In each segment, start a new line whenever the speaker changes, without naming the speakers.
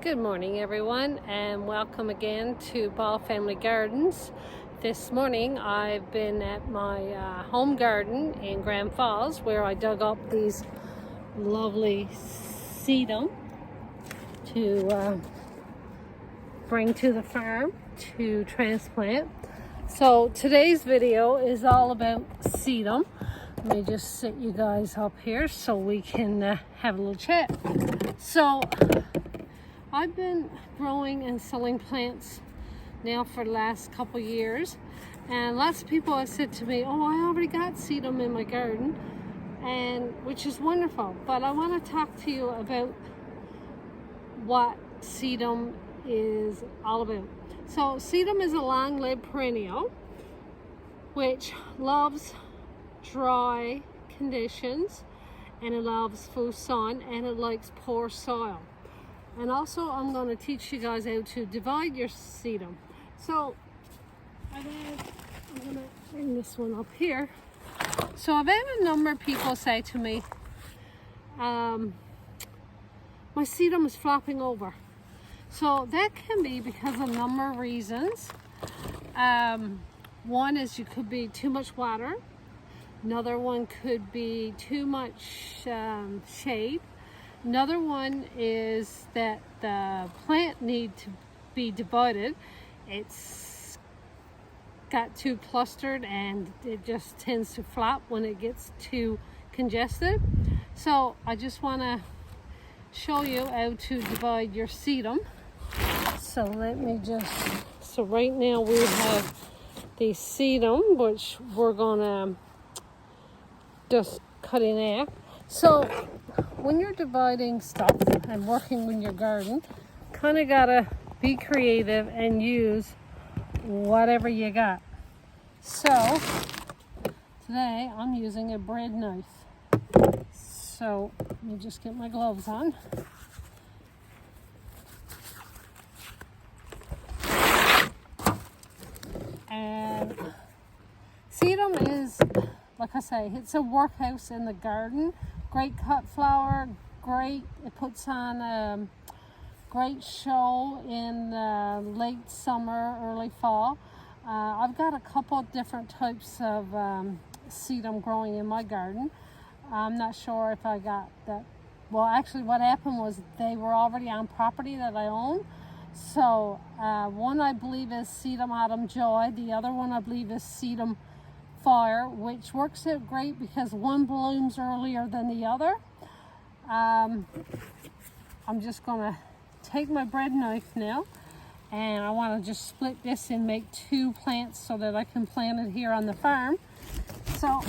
Good morning everyone, and welcome again to Ball Family Gardens. This morning I've been at my home garden in Grand Falls where I dug up these lovely sedum to bring to the farm to transplant. So today's video is all about sedum. Let me just sit you guys up here so we can have a little chat. So I've been growing and selling plants now for the last couple years, and lots of people have said to me, oh, I already got sedum in my garden, and which is wonderful. But I want to talk to you about what sedum is all about. So sedum is a long-lived perennial which loves dry conditions, and it loves full sun, and it likes poor soil. And also I'm going to teach you guys how to divide your sedum. So I'm going to bring this one up here. So I've had a number of people say to me, my sedum is flopping over. So that can be because of a number of reasons. One is you could be too much water. Another one could be too much shade. Another one is that the plant needs to be divided. It's got too clustered and it just tends to flop when it gets too congested. So I just want to show you how to divide your sedum. So let me so right now we have the sedum, which we're gonna just cut in half. So when you're dividing stuff and working in your garden, kind of gotta be creative and use whatever you got. So today I'm using a bread knife. So let me just get my gloves on. And sedum is, like I say, it's a workhorse in the garden. Great cut flower, great. It puts on a great show in late summer, early fall. I've got a couple of different types of sedum growing in my garden. I'm not sure if I got that. Well, actually what happened was they were already on property that I own. So one I believe is Sedum Autumn Joy. The other one I believe is Sedum Fire, which works out great because one blooms earlier than the other. I'm just gonna take my bread knife now, and I want to just split this and make two plants so that I can plant it here on the farm. So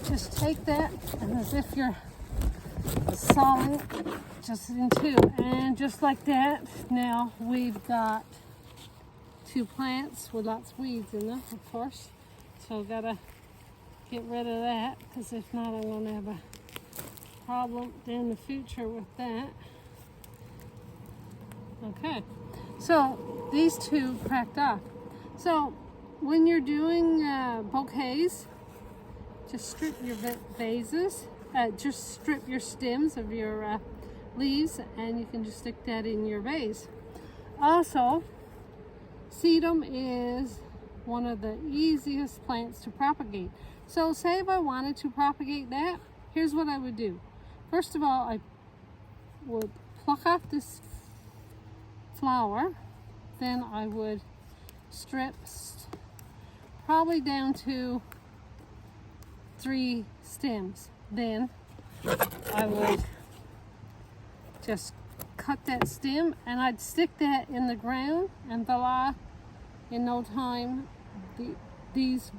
just take that, and as if you're sawing just in two, and just like that, now we've got two plants with lots of weeds in them, of course. So I've got to get rid of that, because if not I'm going to have a problem in the future with that. Okay, so these two cracked off. So when you're doing bouquets, just strip your vases, just strip your stems of your leaves, and you can just stick that in your vase. Also, sedum is one of the easiest plants to propagate. So say if I wanted to propagate that, here's what I would do. First of all, I would pluck off this flower, then I would strip probably down to 3 stems. Then I would just cut that stem and I'd stick that in the ground, and voila, in no time these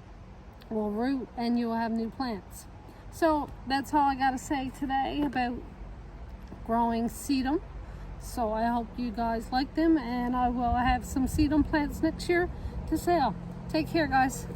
will root and you'll have new plants. So that's all I got to say today about growing sedum. So I hope you guys like them, and I will have some sedum plants next year to sell. Take care, guys.